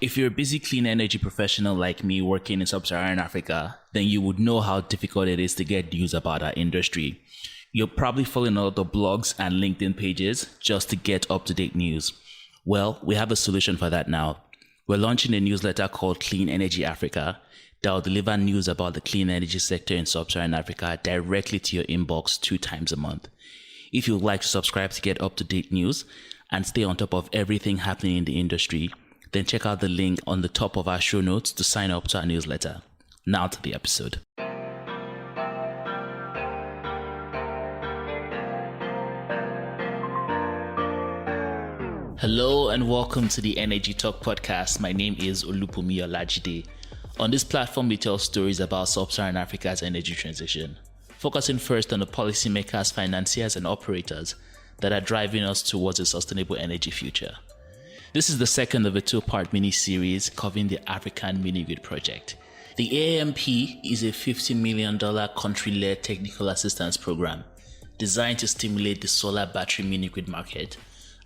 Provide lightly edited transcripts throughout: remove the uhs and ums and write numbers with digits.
If you're a busy clean energy professional like me working in sub-Saharan Africa, then you would know how difficult it is to get news about our industry. You're probably following all the blogs and LinkedIn pages just to get up-to-date news. Well, we have a solution for that now. We're launching a newsletter called Clean Energy Africa that will deliver news about the clean energy sector in sub-Saharan Africa directly to your inbox 2 times a month. If you would like to subscribe to get up-to-date news and stay on top of everything happening in the industry, then check out the link on the top of our show notes to sign up to our newsletter. Now to the episode. Hello and welcome to the Energy Talk podcast. My name is Olupumi Olajide. On this platform, we tell stories about sub-Saharan Africa's energy transition, focusing first on the policymakers, financiers, and operators that are driving us towards a sustainable energy future. This is the second of a 2-part mini-series covering the African Mini-Grid project. The AMP is a $50 million country-led technical assistance program designed to stimulate the solar battery mini-grid market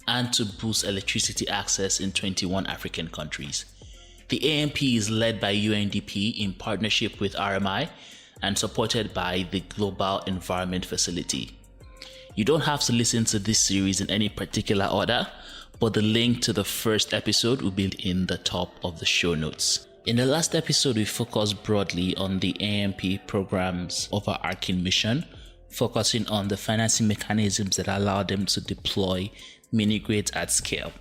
and to boost electricity access in 21 African countries. The AMP is led by UNDP in partnership with RMI and supported by the Global Environment Facility. You don't have to listen to this series in any particular order, but the link to the first episode will be in the top of the show notes. In the last episode, we focused broadly on the AMP program's overarching mission, focusing on the financing mechanisms that allow them to deploy mini-grids at scale.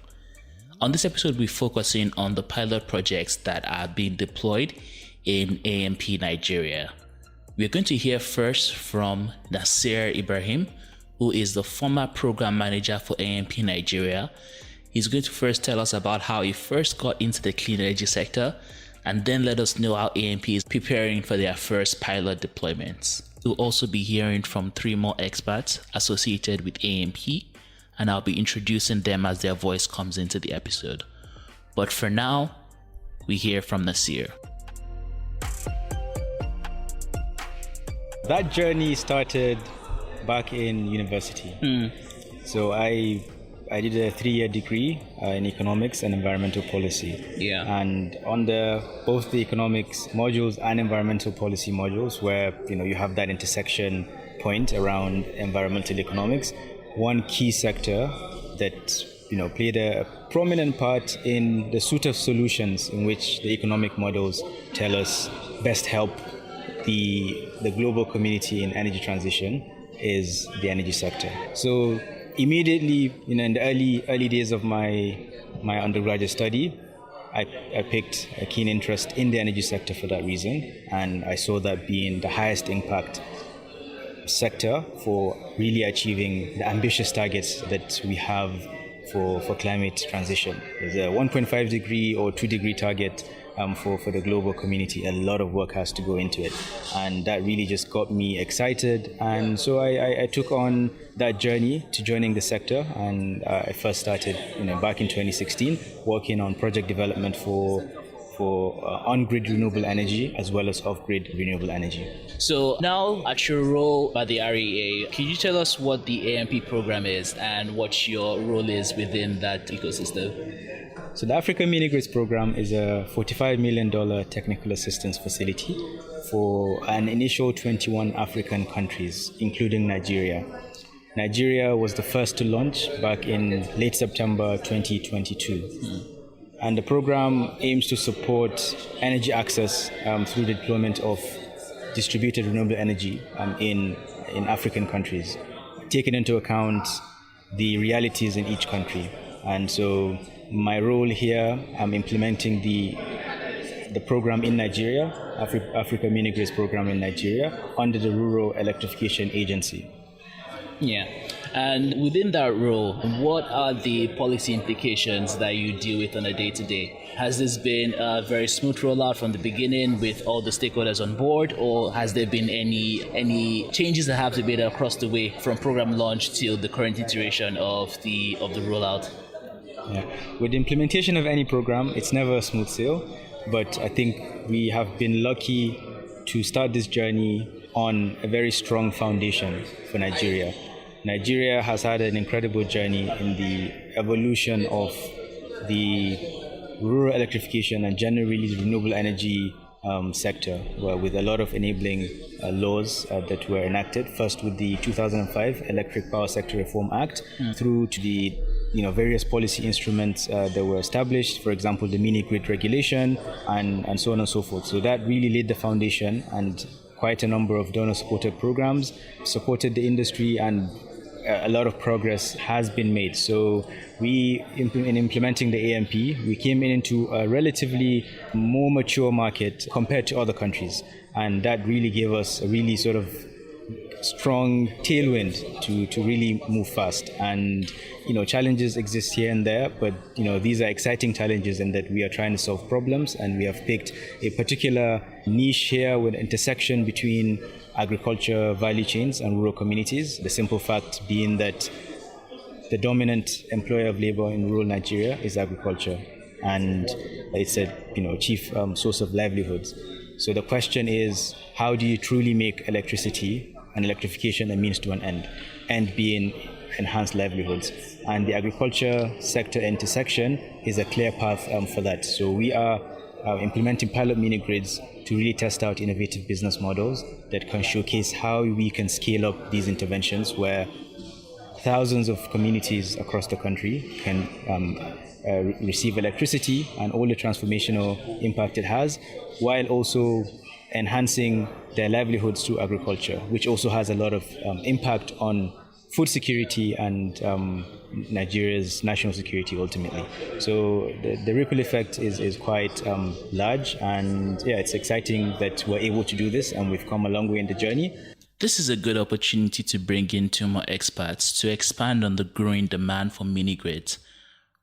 On this episode, we're focusing on the pilot projects that are being deployed in AMP Nigeria. We're going to hear first from Nasir Ibrahim, who is the former program manager for AMP Nigeria. He's going to first tell us about how he first got into the clean energy sector and then let us know how AMP is preparing for their first pilot deployments. We'll also be hearing from 3 more experts associated with AMP, and I'll be introducing them as their voice comes into the episode. But for now, we hear from Nasir. That journey started back in university. So I did a 3-year degree in economics and environmental policy. And on both the economics modules and environmental policy modules, where you have that intersection point around environmental economics, one key sector that played a prominent part in the suite of solutions in which the economic models tell us best help the global community in energy transition is the energy sector. So immediately, in the early days of my undergraduate study, I picked a keen interest in the energy sector for that reason, and I saw that being the highest impact sector for really achieving the ambitious targets that we have for climate transition. There's a 1.5 degree or 2 degree target for the global community. A lot of work has to go into it, and that really just got me excited, and so I took on that journey to joining the sector, and I first started back in 2016 working on project development for on-grid renewable energy as well as off-grid renewable energy. So now at your role at the REA, can you tell us what the AMP program is and what your role is within that ecosystem? So the African Mini-Grids program is a $45 million technical assistance facility for an initial 21 African countries, including Nigeria. Nigeria was the first to launch back in late September 2022. And the program aims to support energy access through the deployment of distributed renewable energy in African countries, taking into account the realities in each country. And so my role here, I'm implementing the program in Nigeria, Africa Mini-Grids program in Nigeria, under the Rural Electrification Agency. And within that role, what are the policy implications that you deal with on a day-to-day? Has this been a very smooth rollout from the beginning with all the stakeholders on board, or has there been any changes that have to be made across the way from program launch till the current iteration of the rollout? With the implementation of any program, it's never a smooth sail, but I think we have been lucky to start this journey on a very strong foundation for Nigeria. Nigeria has had an incredible journey in the evolution of the rural electrification and generally the renewable energy sector, with a lot of enabling laws that were enacted, first with the 2005 Electric Power Sector Reform Act, through to the various policy instruments that were established, for example, the mini grid regulation and so on and so forth. So that really laid the foundation, and quite a number of donor-supported programs supported the industry, and a lot of progress has been made. So in implementing the AMP, we came into a relatively more mature market compared to other countries. And that really gave us a really sort of strong tailwind to really move fast. And challenges exist here and there, but these are exciting challenges in that we are trying to solve problems, and we have picked a particular niche here with intersection between agriculture value chains and rural communities. The simple fact being that the dominant employer of labor in rural Nigeria is agriculture, and it's a chief source of livelihoods. So the question is, how do you truly make electricity and electrification a means to an end being enhanced livelihoods? And the agriculture sector intersection is a clear path for that. So we are implementing pilot mini grids to really test out innovative business models that can showcase how we can scale up these interventions, where thousands of communities across the country can receive electricity and all the transformational impact it has, while also enhancing their livelihoods through agriculture, which also has a lot of impact on food security and Nigeria's national security ultimately. So the ripple effect is quite large, and it's exciting that we're able to do this, and we've come a long way in the journey. This is a good opportunity to bring in two more experts to expand on the growing demand for mini grids.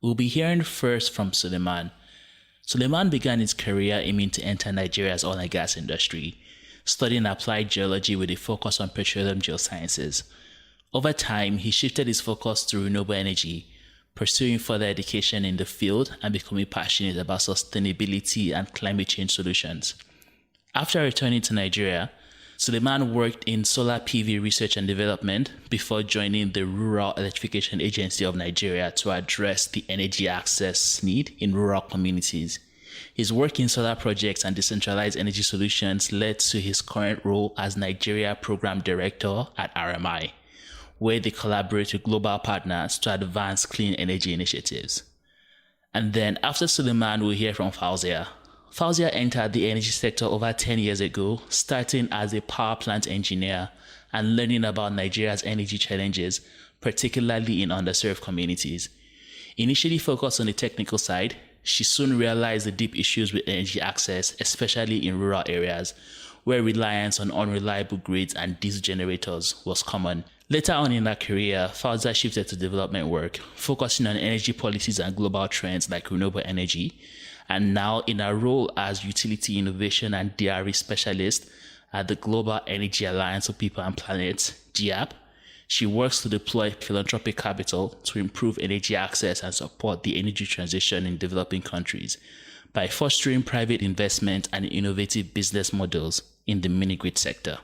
We'll be hearing first from Suleiman. Suleiman began his career aiming to enter Nigeria's oil and gas industry, studying applied geology with a focus on petroleum geosciences. Over time, he shifted his focus to renewable energy, pursuing further education in the field and becoming passionate about sustainability and climate change solutions. After returning to Nigeria, Suleiman worked in solar PV research and development before joining the Rural Electrification Agency of Nigeria to address the energy access need in rural communities. His work in solar projects and decentralized energy solutions led to his current role as Nigeria Program Director at RMI, where they collaborate with global partners to advance clean energy initiatives. And then after Suleiman, we'll hear from Fauzia. Fauzia entered the energy sector over 10 years ago, starting as a power plant engineer and learning about Nigeria's energy challenges, particularly in underserved communities. Initially focused on the technical side, she soon realized the deep issues with energy access, especially in rural areas, where reliance on unreliable grids and diesel generators was common. Later on in her career, Fauzia shifted to development work, focusing on energy policies and global trends like renewable energy, and now in her role as Utility Innovation and DRE Specialist at the Global Energy Alliance for People and Planet, GIAP, she works to deploy philanthropic capital to improve energy access and support the energy transition in developing countries by fostering private investment and innovative business models in the mini-grid sector.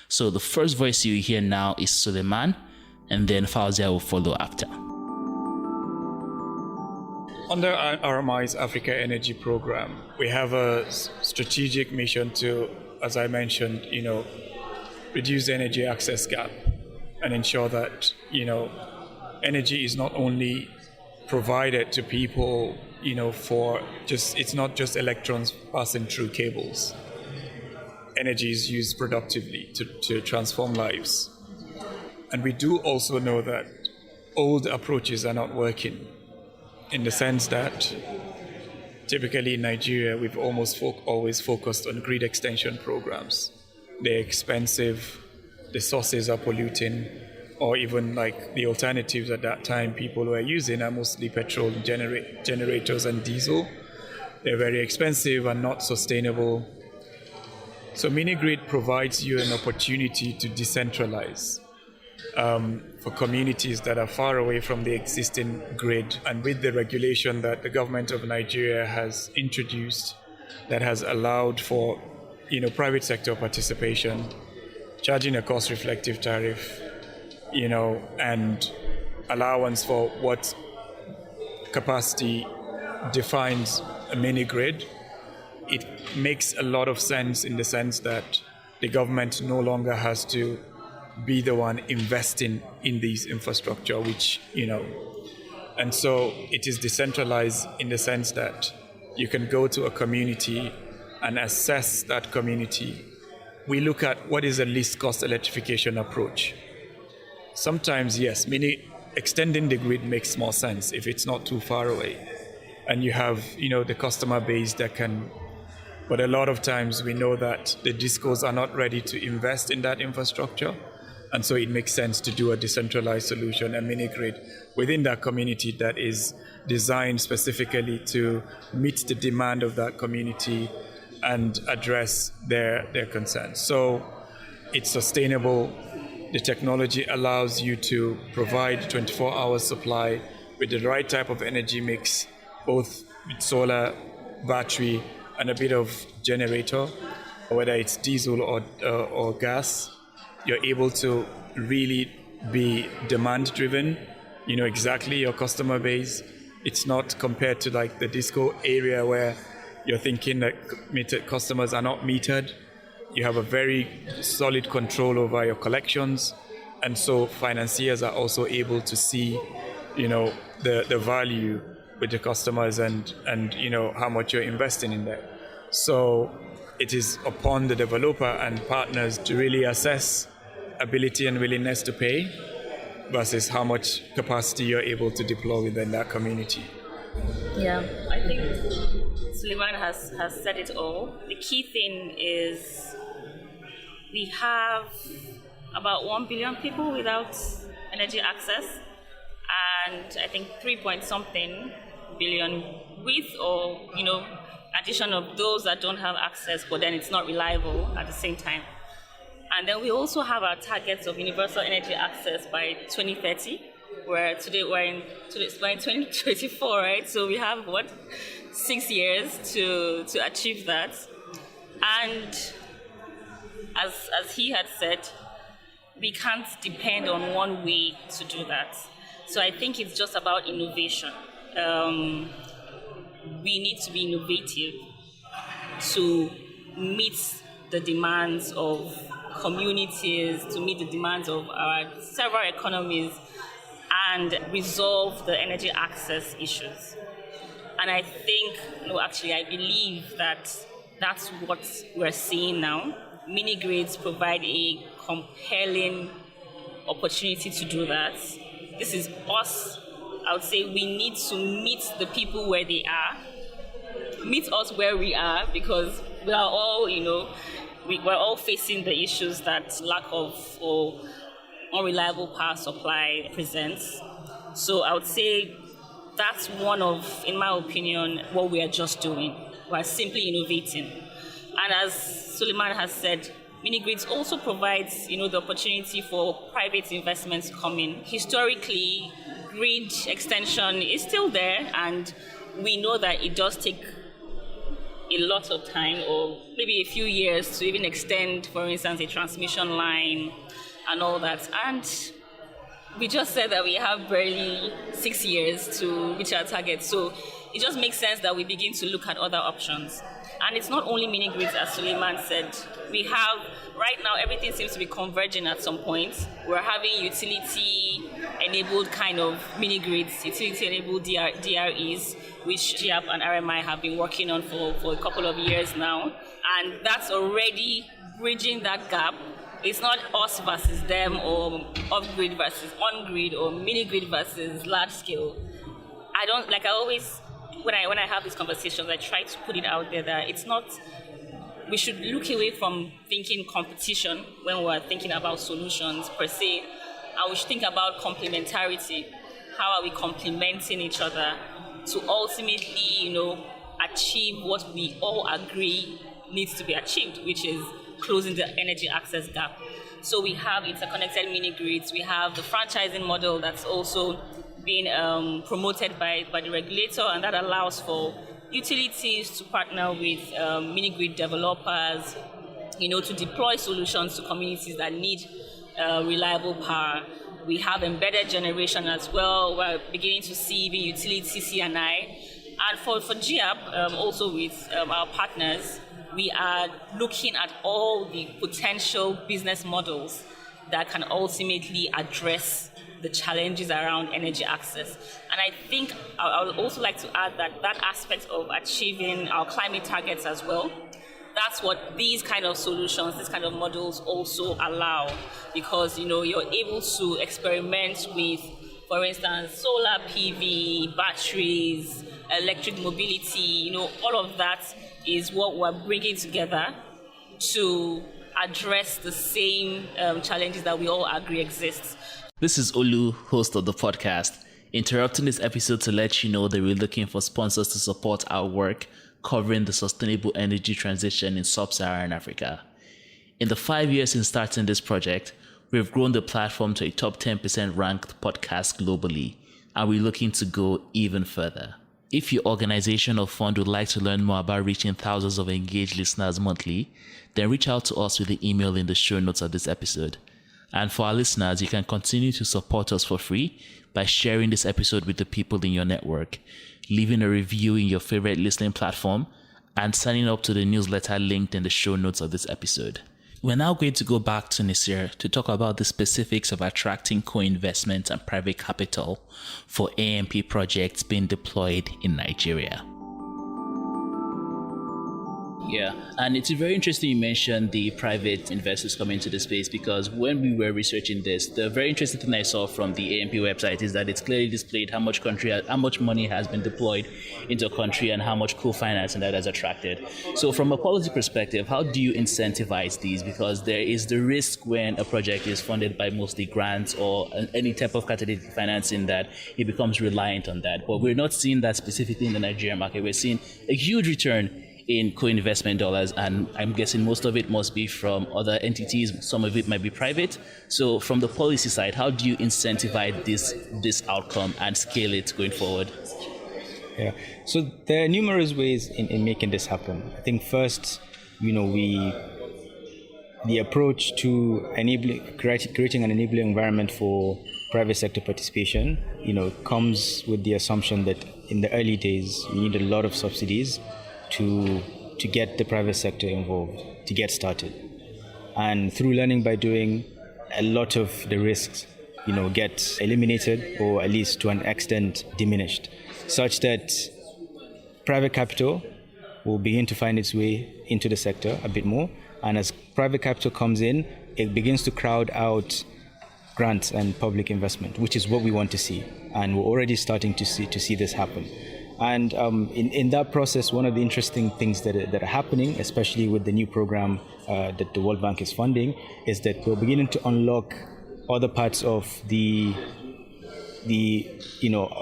So the first voice you hear now is Suleiman, and then Fauzia will follow after. Under RMI's Africa Energy Program, we have a strategic mission to, as I mentioned, reduce the energy access gap and ensure that, energy is not only provided to people, it's not just electrons passing through cables. Energy is used productively to transform lives. And we do also know that old approaches are not working, in the sense that typically in Nigeria, we've always focused on grid extension programs. They're expensive, the sources are polluting, or even like the alternatives at that time people were using are mostly petrol generators and diesel. They're very expensive and not sustainable. So mini-grid provides you an opportunity to decentralize for communities that are far away from the existing grid, and with the regulation that the government of Nigeria has introduced that has allowed for private sector participation, charging a cost-reflective tariff, and allowance for what capacity defines a mini grid, it makes a lot of sense in the sense that the government no longer has to be the one investing in these infrastructure, and so it is decentralized in the sense that you can go to a community and assess that community. We look at what is the least cost electrification approach. Sometimes, yes, extending the grid makes more sense if it's not too far away. And you have, the customer base that can, but a lot of times we know that the discos are not ready to invest in that infrastructure. And so it makes sense to do a decentralized solution, a mini grid within that community that is designed specifically to meet the demand of that community and address their concerns. So it's sustainable. The technology allows you to provide 24-hour supply with the right type of energy mix, both with solar, battery, and a bit of generator, whether it's diesel or gas. You're able to really be demand driven, exactly your customer base. It's not compared to like the disco area where you're thinking that customers are not metered. You have a very solid control over your collections. And so financiers are also able to see, the value with the customers and how much you're investing in there. So it is upon the developer and partners to really assess ability and willingness to pay versus how much capacity you're able to deploy within that community. Yeah, I think Suleiman has said it all. The key thing is we have about 1 billion people without energy access, and I think 3-point-something billion with or addition of those that don't have access, but then it's not reliable at the same time. And then we also have our targets of universal energy access by 2030, where today we're in 2024, right? So we have 6 years to achieve that. And as he had said, we can't depend on one way to do that. So I think it's just about innovation. We need to be innovative to meet the demands of communities, to meet the demands of our several economies, and resolve the energy access issues. And I think, I believe that that's what we're seeing now. Mini grids provide a compelling opportunity to do that. This is us. I would say we need to meet the people where they are, meet us where we are, because we are all, we're all facing the issues that lack of or unreliable power supply presents. So I would say that's one of, in my opinion, what we are just doing. We're simply innovating. And as Suleiman has said, mini grids also provides, the opportunity for private investments to come in. Historically, grid extension is still there, and we know that it does take a lot of time, or maybe a few years, to even extend, for instance, a transmission line and all that. And we just said that we have barely 6 years to reach our target. So it just makes sense that we begin to look at other options. And it's not only mini grids, as Suleiman said. We have, right now, everything seems to be converging at some point. We're having utility-enabled kind of mini grids, utility-enabled DREs, which GIAP and RMI have been working on for a couple of years now. And that's already bridging that gap. It's not us versus them, or off-grid versus on-grid, or mini-grid versus large-scale. When I have these conversations, I try to put it out there that it's not, we should look away from thinking competition when we're thinking about solutions per se, and we should think about complementarity. How are we complementing each other to ultimately, achieve what we all agree needs to be achieved, which is closing the energy access gap. So we have interconnected mini grids, we have the franchising model that's also being promoted by the regulator, and that allows for utilities to partner with mini grid developers, to deploy solutions to communities that need reliable power. We have embedded generation as well. We're beginning to see even utility CNI. And for GIAP, also with our partners, we are looking at all the potential business models that can ultimately address the challenges around energy access. And I think I would also like to add that aspect of achieving our climate targets as well, that's what these kind of solutions, these kind of models also allow, because you're able to experiment with, for instance, solar PV, batteries, electric mobility. All of that is what we're bringing together to address the same challenges that we all agree exist. This is Olu, host of the podcast, interrupting this episode to let you know that we're looking for sponsors to support our work covering the sustainable energy transition in sub-Saharan Africa. In the 5 years since starting this project, we've grown the platform to a top 10% ranked podcast globally, and we're looking to go even further. If your organization or fund would like to learn more about reaching thousands of engaged listeners monthly, then reach out to us with the email in the show notes of this episode. And for our listeners, you can continue to support us for free by sharing this episode with the people in your network, leaving a review in your favorite listening platform, and signing up to the newsletter linked in the show notes of this episode. We're now going to go back to Nasir to talk about the specifics of attracting co-investment and private capital for AMP projects being deployed in Nigeria. Yeah, and it's very interesting you mentioned the private investors coming into the space, because when we were researching this, the very interesting thing I saw from the AMP website is that it's clearly displayed how much money has been deployed into a country and how much co-financing that has attracted. So from a policy perspective, how do you incentivize these? Because there is the risk when a project is funded by mostly grants or any type of catalytic financing that it becomes reliant on that. But we're not seeing that specifically in the Nigerian market. We're seeing a huge return in co-investment dollars, and I'm guessing most of it must be from other entities. Some of it might be private. So from the policy side, how do you incentivize this outcome and scale it going forward? Yeah, so there are numerous ways in making this happen. I think first, the approach to creating an enabling environment for private sector participation, comes with the assumption that in the early days, you need a lot of subsidies to get the private sector involved, to get started. And through learning by doing, a lot of the risks, get eliminated, or at least to an extent diminished, such that private capital will begin to find its way into the sector a bit more. And as private capital comes in, it begins to crowd out grants and public investment, which is what we want to see. And we're already starting to see this happen. And in that process, one of the interesting things that are happening, especially with the new program that the World Bank is funding, is that we're beginning to unlock other parts of the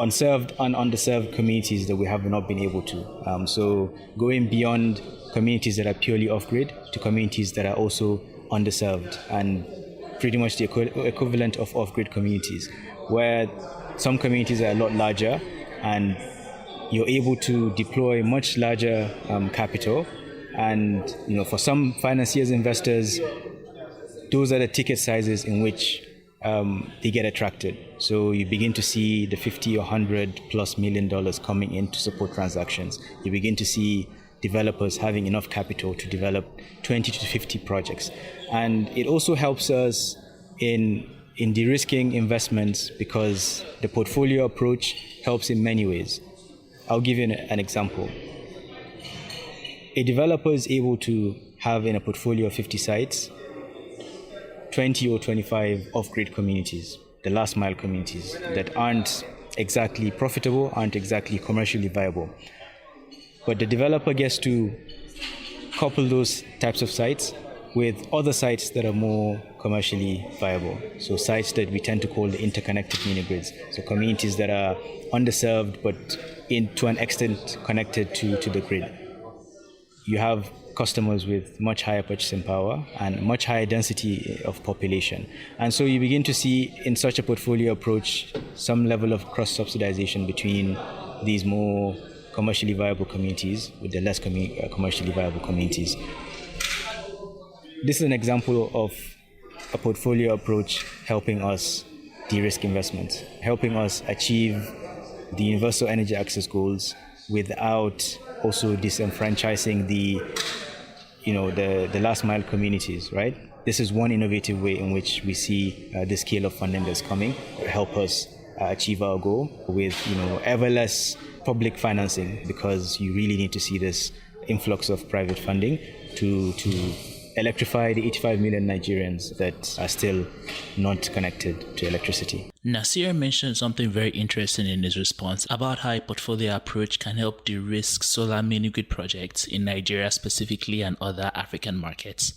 unserved and underserved communities that we have not been able to. So going beyond communities that are purely off-grid to communities that are also underserved, and pretty much the equivalent of off-grid communities, where some communities are a lot larger and you're able to deploy much larger capital. And for some financiers, investors, those are the ticket sizes in which they get attracted. So you begin to see the $50 or $100+ million coming in to support transactions. You begin to see developers having enough capital to develop 20 to 50 projects. And it also helps us in de-risking investments, because the portfolio approach helps in many ways. I'll give you an example. A developer is able to have in a portfolio of 50 sites, 20 or 25 off-grid communities, the last mile communities that aren't exactly profitable, aren't exactly commercially viable. But the developer gets to couple those types of sites with other sites that are more commercially viable. So sites that we tend to call the interconnected mini grids. So communities that are underserved but to an extent connected to the grid. You have customers with much higher purchasing power and much higher density of population. And so you begin to see in such a portfolio approach some level of cross-subsidization between these more commercially viable communities with the less commercially viable communities. This is an example of a portfolio approach helping us de-risk investments, helping us achieve the universal energy access goals without also disenfranchising the last mile communities, right? This is one innovative way in which we see the scale of funding that's coming help us achieve our goal with ever less public financing, because you really need to see this influx of private funding to electrify the 85 million Nigerians that are still not connected to electricity. Nasir mentioned something very interesting in his response about how a portfolio approach can help de-risk solar mini-grid projects in Nigeria specifically and other African markets.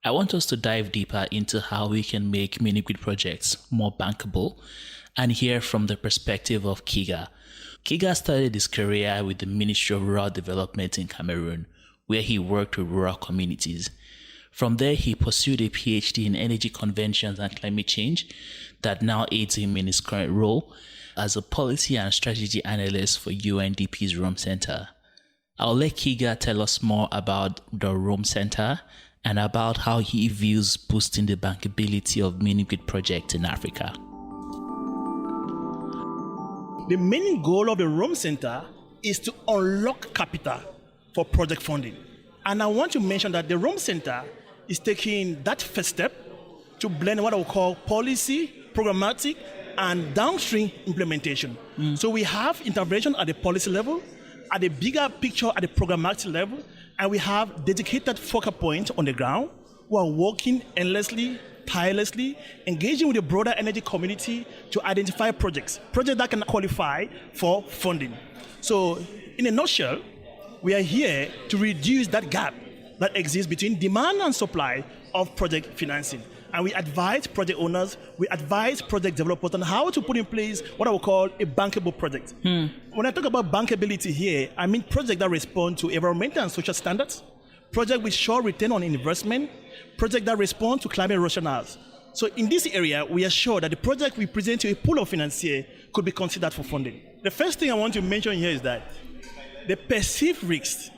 I want us to dive deeper into how we can make mini-grid projects more bankable and hear from the perspective of Kiga. Kiga started his career with the Ministry of Rural Development in Cameroon, where he worked with rural communities. From there, he pursued a PhD in energy conventions and climate change that now aids him in his current role as a policy and strategy analyst for UNDP's Rome Center. I'll let Kiga tell us more about the Rome Center and about how he views boosting the bankability of mini-grid projects in Africa. The main goal of the Rome Center is to unlock capital for project funding. And I want to mention that the Rome Center is taking that first step to blend what I would call policy, programmatic, and downstream implementation. So we have intervention at the policy level, at the bigger picture at the programmatic level, and we have dedicated focal points on the ground who are working endlessly, tirelessly, engaging with the broader energy community to identify projects that can qualify for funding. So in a nutshell, we are here to reduce that gap that exists between demand and supply of project financing. And we advise project owners, we advise project developers on how to put in place what I would call a bankable project. When I talk about bankability here, I mean projects that respond to environmental and social standards, projects with short return on investment, projects that respond to climate rationales. So in this area, we are sure that the project we present to a pool of financiers could be considered for funding. The first thing I want to mention here is that the perceived risks,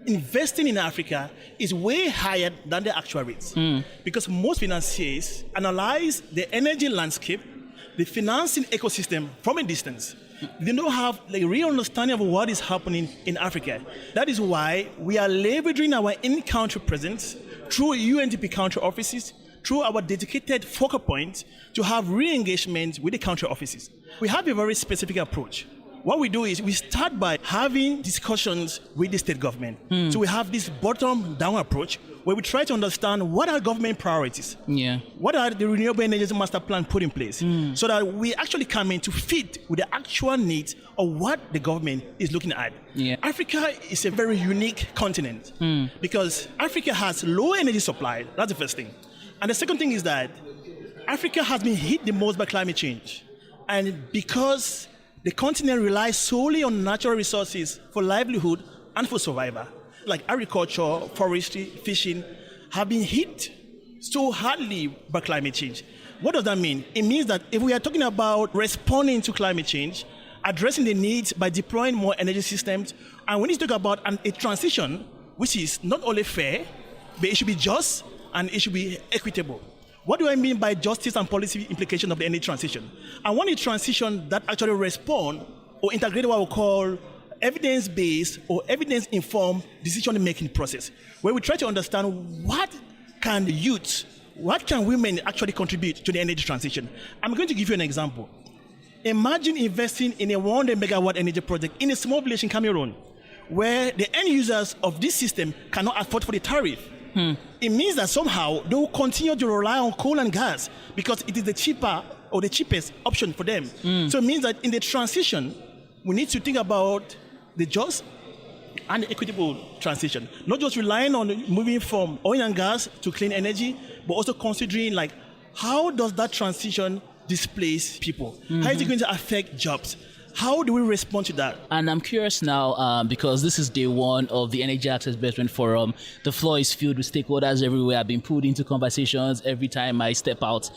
investing in Africa is way higher than the actual rates. Because most financiers analyze the energy landscape, the financing ecosystem from a distance. They don't have a real understanding of what is happening in Africa. That is why we are leveraging our in-country presence through UNDP country offices, through our dedicated focal points to have re-engagement with the country offices. We have a very specific approach. What we do is we start by having discussions with the state government. So we have this bottom-down approach where we try to understand what are government priorities. What are the renewable energy master plan put in place so that we actually come in to fit with the actual needs of what the government is looking at. Africa is a very unique continent because Africa has low energy supply. That's the first thing. And the second thing is that Africa has been hit the most by climate change. And because the continent relies solely on natural resources for livelihood and for survival, like agriculture, forestry, fishing, have been hit so hardly by climate change. What does that mean? It means that if we are talking about responding to climate change, addressing the needs by deploying more energy systems, and we need to talk about a transition which is not only fair, but it should be just and it should be equitable. What do I mean by justice and policy implication of the energy transition? I want a transition that actually respond or integrate what we call evidence-based or evidence-informed decision-making process, where we try to understand what can youth, what can women actually contribute to the energy transition. I'm going to give you an example. Imagine investing in a 100 megawatt energy project in a small village in Cameroon, where the end users of this system cannot afford for the tariff. It means that somehow they will continue to rely on coal and gas because it is the cheaper or the cheapest option for them. So it means that in the transition, we need to think about the just and the equitable transition. Not just relying on moving from oil and gas to clean energy, but also considering like how does that transition displace people? How is it going to affect jobs? How do we respond to that? And I'm curious now, because this is day one of the Energy Access Investment Forum. The floor is filled with stakeholders everywhere. I've been pulled into conversations every time I step out.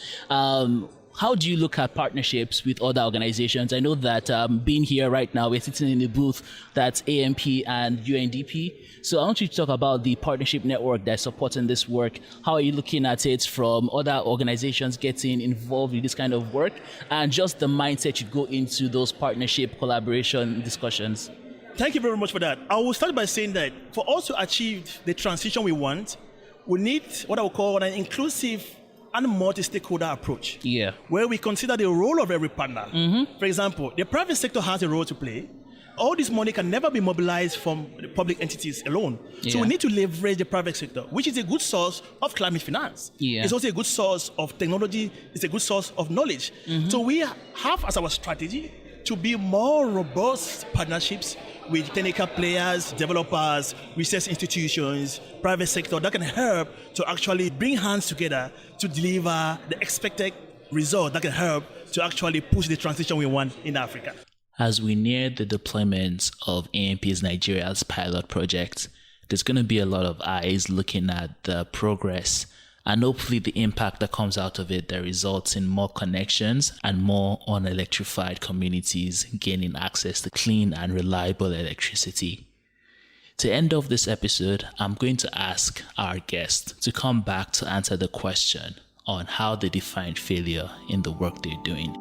how do you look at partnerships with other organizations? I know that being here right now, we're sitting in a booth that's AMP and UNDP. So I want you to talk about the partnership network that's supporting this work. How are you looking at it from other organizations getting involved with this kind of work, and just the mindset you go into those partnership collaboration discussions? Thank you very much for that. I will start by saying that for us to achieve the transition we want, we need what I would call an inclusive and multi-stakeholder approach. Yeah. Where we consider the role of every partner. Mm-hmm. For example, the private sector has a role to play. All this money can never be mobilized from the public entities alone. Yeah. So we need to leverage the private sector, which is a good source of climate finance. Yeah. It's also a good source of technology. It's a good source of knowledge. Mm-hmm. So we have as our strategy to be more robust partnerships with technical players, developers, research institutions, private sector that can help to actually bring hands together to deliver the expected result that can help to actually push the transition we want in Africa. As we near the deployment of AMP's Nigeria's pilot project, there's going to be a lot of eyes looking at the progress and hopefully the impact that comes out of it that results in more connections and more unelectrified communities gaining access to clean and reliable electricity. To end off this episode, I'm going to ask our guest to come back to answer the question on how they define failure in the work they're doing.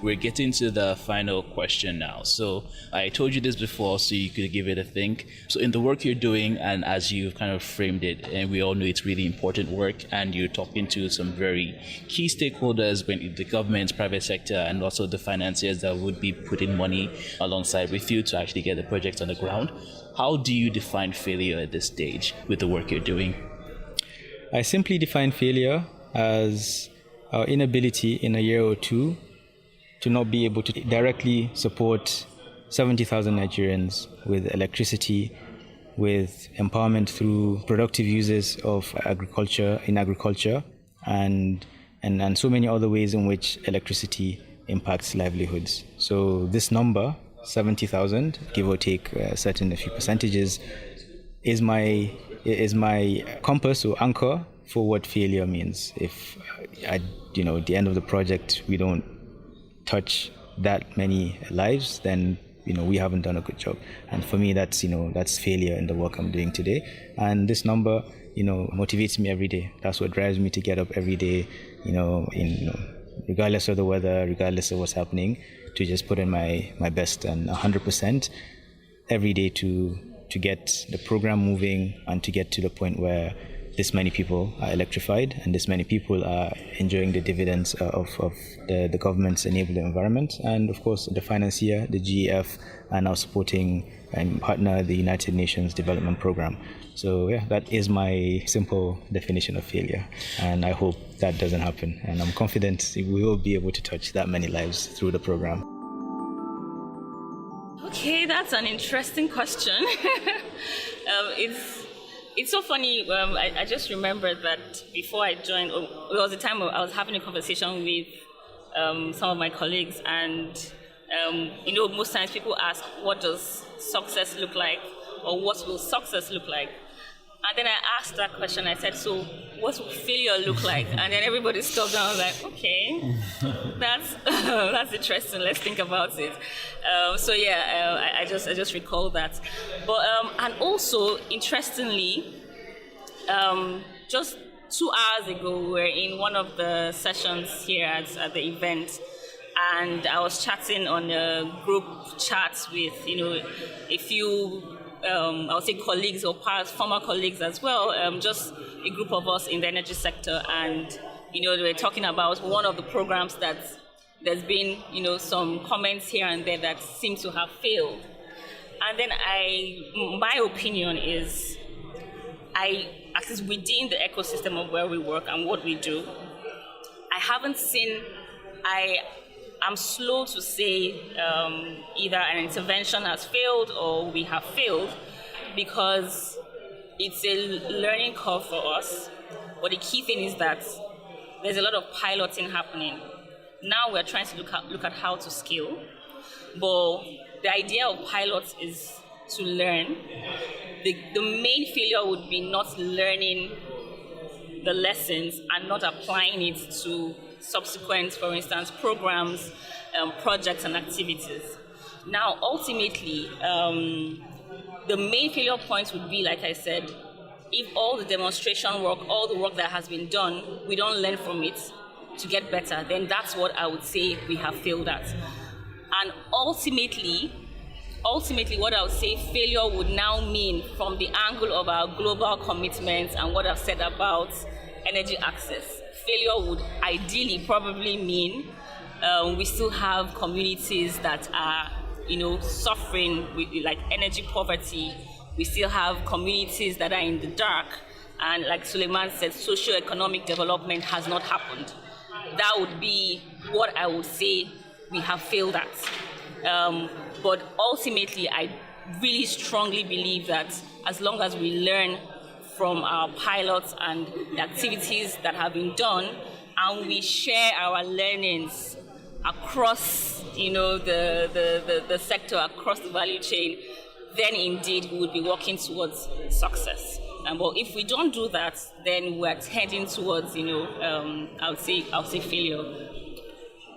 We're getting to the final question now. So I told you this before so you could give it a think. So in the work you're doing, and as you've kind of framed it, and we all know it's really important work, and you're talking to some very key stakeholders, when the government, private sector, and also the financiers that would be putting money alongside with you to actually get the project on the ground. How do you define failure at this stage with the work you're doing? I simply define failure as our inability in a year or two to not be able to directly support 70,000 Nigerians with electricity, with empowerment through productive uses of agriculture, and so many other ways in which electricity impacts livelihoods. So this number, 70,000, give or take a few percentages, is my compass or anchor for what failure means. If at the end of the project we don't touch that many lives, then we haven't done a good job. And for me, that's failure in the work I'm doing today. And this number motivates me every day. That's what drives me to get up every day, regardless of the weather, regardless of what's happening, to just put in my best and 100% every day to get the program moving and to get to the point where this many people are electrified and this many people are enjoying the dividends of the government's enabling environment. And of course, the financier, the GEF, are now supporting and partner the United Nations Development Program. So yeah, that is my simple definition of failure. And I hope that doesn't happen. And I'm confident we will be able to touch that many lives through the program. Okay, that's an interesting question. It's so funny. I just remembered that before I joined, there was a time I was having a conversation with some of my colleagues, and most times people ask, what does success look like, or what will success look like? And then I asked that question. I said, so what will failure look like? And then everybody stopped and I was like, okay, that's interesting. Let's think about it. I just recall that. But and also, interestingly, just 2 hours ago, we were in one of the sessions here at the event, and I was chatting on a group chat with a few I would say colleagues or former colleagues as well, just a group of us in the energy sector, and they were talking about one of the programs that there's been some comments here and there that seem to have failed. And then my opinion is, at least within the ecosystem of where we work and what we do, I haven't seen, I'm slow to say either an intervention has failed or we have failed, because it's a learning curve for us. But the key thing is that there's a lot of piloting happening. Now we're trying to look at how to scale. But the idea of pilots is to learn. The main failure would be not learning the lessons and not applying it to subsequent, for instance, programs, projects, and activities. Now, ultimately, the main failure points would be, like I said, if all the demonstration work, all the work that has been done, we don't learn from it to get better, then that's what I would say we have failed at. And ultimately, what I would say failure would now mean from the angle of our global commitments and what I've said about energy access. Failure would ideally probably mean we still have communities that are, suffering with like energy poverty. We still have communities that are in the dark. And like Suleiman said, socio-economic development has not happened. That would be what I would say we have failed at. But ultimately, I really strongly believe that as long as we learn from our pilots and the activities that have been done, and we share our learnings across, the sector, across the value chain, then indeed we would be working towards success. But if we don't do that, then we're heading towards, I would say failure.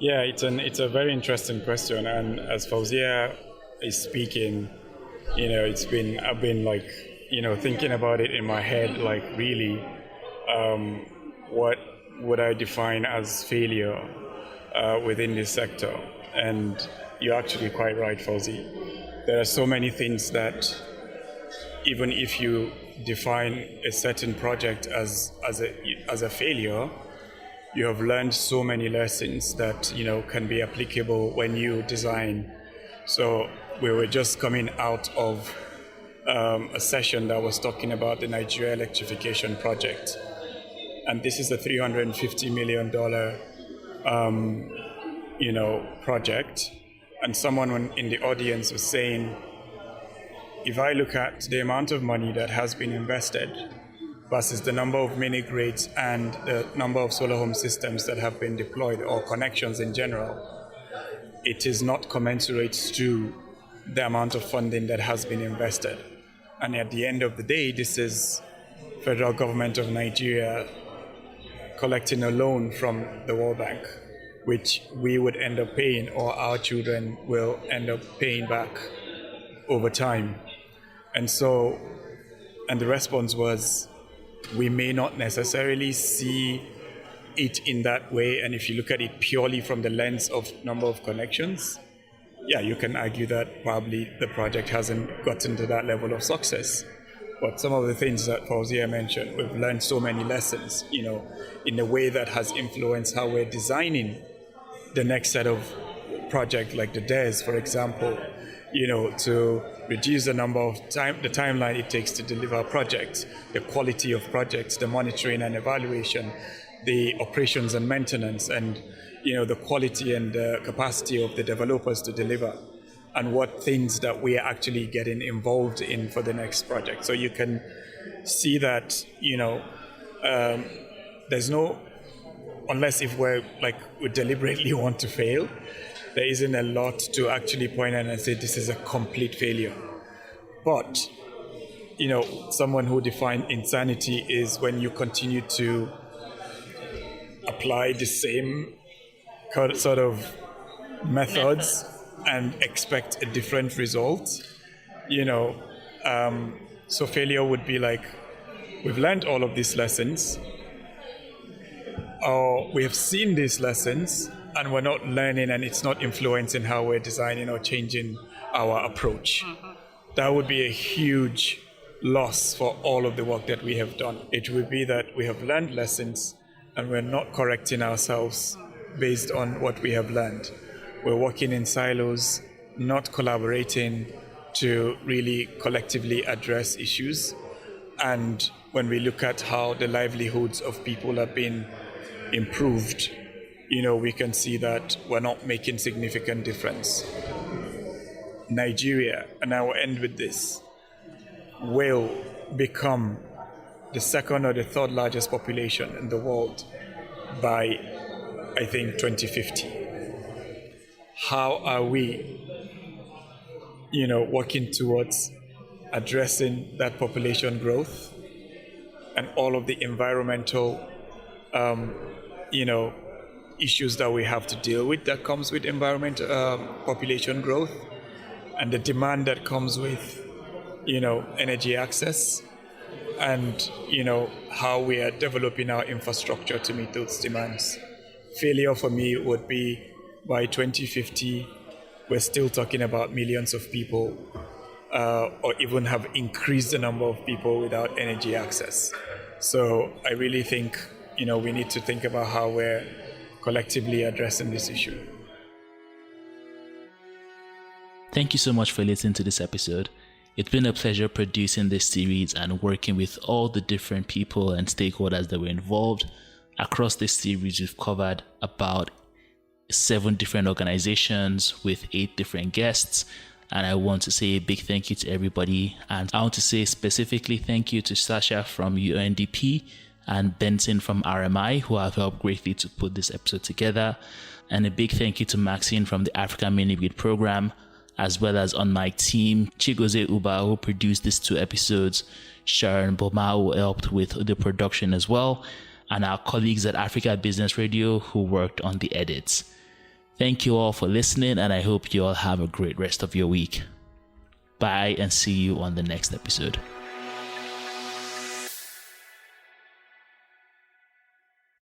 Yeah, it's a very interesting question, and as Fauzia is speaking, I've been like, thinking about it in my head, like really, what would I define as failure within this sector? And you're actually quite right, Fauzi. There are so many things that even if you define a certain project as a failure, you have learned so many lessons that can be applicable when you design. So we were just coming out of a session that was talking about the Nigeria electrification project, and this is a $350 million project. And someone in the audience was saying, if I look at the amount of money that has been invested versus the number of mini grids and the number of solar home systems that have been deployed, or connections in general, it is not commensurate to the amount of funding that has been invested. And at the end of the day, this is federal government of Nigeria collecting a loan from the World Bank, which we would end up paying, or our children will end up paying back over time. And the response was, we may not necessarily see it in that way. And if you look at it purely from the lens of number of connections, yeah, you can argue that probably the project hasn't gotten to that level of success. But some of the things that Fauzia mentioned, we've learned so many lessons, in a way that has influenced how we're designing the next set of projects, like the DES, for example, to reduce the the timeline it takes to deliver projects, the quality of projects, the monitoring and evaluation, the operations and maintenance, and the quality and the capacity of the developers to deliver, and what things that we are actually getting involved in for the next project. So you can see that, there's no, unless if we deliberately want to fail, there isn't a lot to actually point out and say this is a complete failure. But, someone who defined insanity is when you continue to apply the same sort of methods and expect a different result. So failure would be like, we've learned all of these lessons, or we have seen these lessons, and we're not learning, and it's not influencing how we're designing or changing our approach. Mm-hmm. That would be a huge loss for all of the work that we have done. It would be that we have learned lessons and we're not correcting ourselves based on what we have learned. We're working in silos, not collaborating to really collectively address issues. And when we look at how the livelihoods of people have been improved, we can see that we're not making significant difference. Nigeria, and I will end with this, will become the second or the third largest population in the world by, I think, 2050. How are we, working towards addressing that population growth and all of the environmental, issues that we have to deal with that comes with population growth, and the demand that comes with, energy access, and, how we are developing our infrastructure to meet those demands. Failure for me would be by 2050, we're still talking about millions of people, or even have increased the number of people without energy access. So I really think, we need to think about how we're collectively addressing this issue. Thank you so much for listening to this episode. It's been a pleasure producing this series and working with all the different people and stakeholders that were involved. Across this series, we've covered about 7 different organizations with 8 different guests. And I want to say a big thank you to everybody. And I want to say specifically thank you to Sasha from UNDP and Benson from RMI, who have helped greatly to put this episode together. And a big thank you to Maxine from the Africa Mini-Grid program, as well as on my team, Chigoze Uba, who produced these 2 episodes, Sharon Boma, who helped with the production as well, and our colleagues at Africa Business Radio, who worked on the edits. Thank you all for listening, and I hope you all have a great rest of your week. Bye, and see you on the next episode.